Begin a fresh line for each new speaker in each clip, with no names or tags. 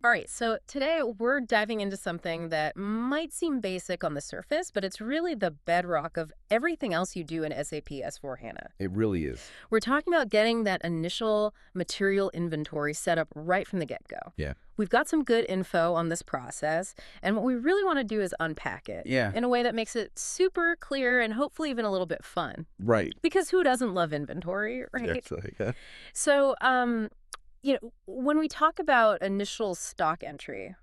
All right, so today we're diving into something that might seem basic on the surface, but it's really the bedrock of everything else you do in SAP S/4HANA.
It really is.
We're talking about getting that initial material inventory set up right from the get-go.
Yeah.
We've got some good info on this process, and what we really want to do is unpack it
Yeah.
in a way that makes it super clear and hopefully even a little bit fun.
Right.
Because who doesn't love inventory, right?
Actually, yeah.
So, when we talk about initial stock entry,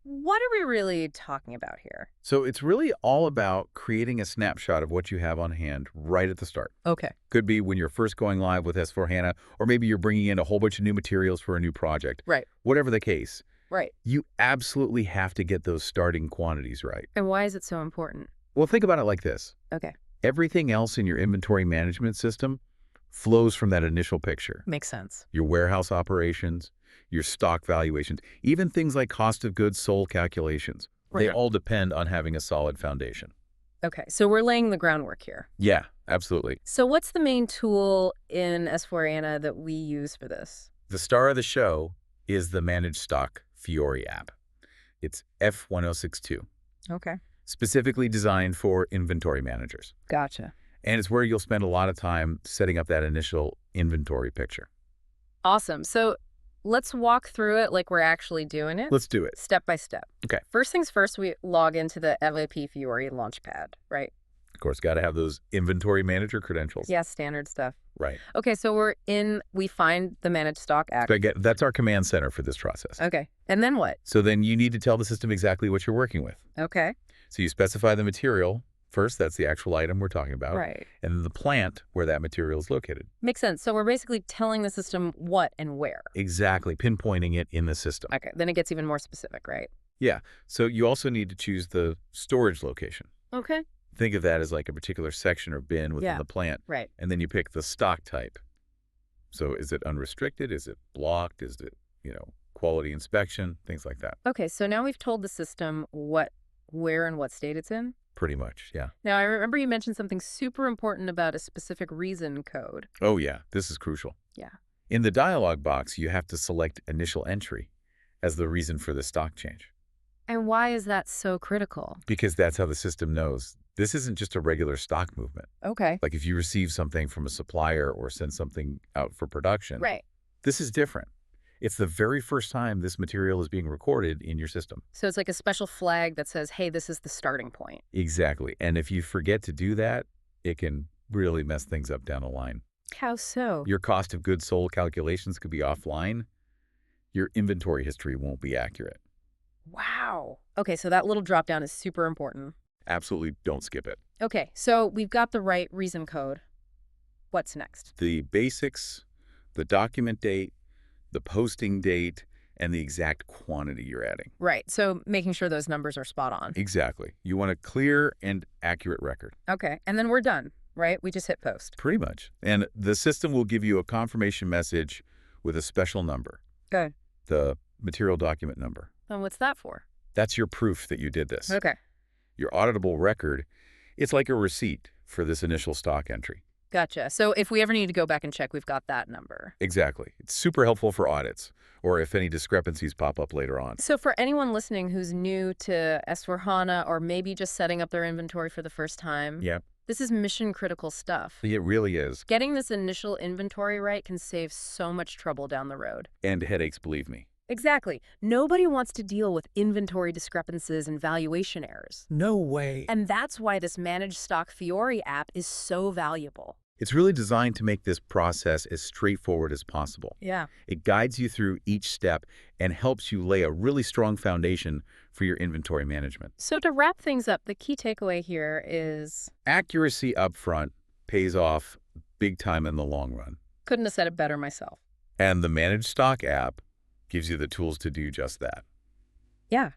what are we really talking about here?
So it's really all about creating a snapshot of what you have on hand right at the start.
Okay.
Could be when you're first going live with S/4HANA, or maybe you're bringing in a whole bunch of new materials for a new project.
Right.
Whatever the case,
Right.
you absolutely have to get those starting quantities right.
And why is it so important?
Well, think about it like this.
Okay.
Everything else in your inventory management system flows from that initial picture.
Makes sense.
Your warehouse operations, your stock valuations, even things like cost of goods sold calculations. They
Right.
all depend on having a solid foundation.
Okay. So we're laying the groundwork here.
Yeah, absolutely.
So what's the main tool in S/4HANA that we use for this?
The star of the show is the Managed Stock Fiori app. It's F1062,
Okay.
specifically designed for inventory managers.
Gotcha.
And it's where you'll spend a lot of time setting up that initial inventory picture.
Awesome. So let's walk through it like we're actually doing it.
Let's do it.
Step by step.
Okay.
First things first, we log into the SAP Fiori Launchpad, right?
Of course, got to have those inventory manager credentials.
Yeah, standard stuff.
Right.
Okay, so we find the managed stock act.
That's our command center for this process.
Okay, and then what?
So then you need to tell the system exactly what you're working with.
Okay,
So you specify the material. First, that's the actual item we're talking about.
right.
And then the plant where that material is located.
Makes sense. So we're basically telling the system what and where.
Exactly, pinpointing it in the system.
Okay, then it gets even more specific, right?
Yeah, so you also need to choose the storage location.
Okay.
Think of that as like a particular section or bin within
Yeah.
the plant.
Right.
And then you pick the stock type. So is it unrestricted? Is it blocked? Is it, quality inspection? Things like that.
Okay, so now we've told the system what, where, and what state it's in.
Pretty much, yeah.
Now, I remember you mentioned something super important about a specific reason code.
Oh, yeah, this is crucial.
Yeah.
In the dialog box, you have to select initial entry as the reason for the stock change,
And why is that so critical?
because that's how the system knows this isn't just a regular stock movement.
Okay.
Like if you receive something from a supplier or send something out for production,
Right.
this is different. It's the very first time this material is being recorded in your system.
So it's like a special flag that says, hey, this is the starting point.
Exactly. And if you forget to do that, it can really mess things up down the line.
How so?
Your cost of goods sold calculations could be offline. Your inventory history won't be accurate.
Wow. Okay, so that little drop down is super important.
Absolutely don't skip it.
Okay, so we've got the right reason code. What's next?
The basics, the document date, the posting date, and the exact quantity you're adding.
Right, so making sure those numbers are spot on.
Exactly. You want a clear and accurate record.
Okay, and then we're done, right? We just hit post.
Pretty much. And the system will give you a confirmation message with a special number,
Okay.
the material document number.
And what's that for?
That's your proof that you did this.
Okay,
Your auditable record, it's like a receipt for this initial stock entry.
gotcha. So if we ever need to go back and check, we've got that number.
Exactly. It's super helpful for audits or if any discrepancies pop up later on.
So for anyone listening who's new to S/4HANA or maybe just setting up their inventory for the first time,
Yeah,
this is mission critical stuff.
it really is.
Getting this initial inventory right can save so much trouble down the road.
And headaches, believe me.
Exactly. Nobody wants to deal with inventory discrepancies and valuation errors.
No way.
And that's why this Managed Stock Fiori app is so valuable.
It's really designed to make this process as straightforward as possible.
Yeah.
It guides you through each step and helps you lay a really strong foundation for your inventory management.
So to wrap things up, the key takeaway here is
Accuracy up front pays off big time in the long run.
couldn't have said it better myself.
And the Managed Stock app gives you the tools to do just that.
Yeah.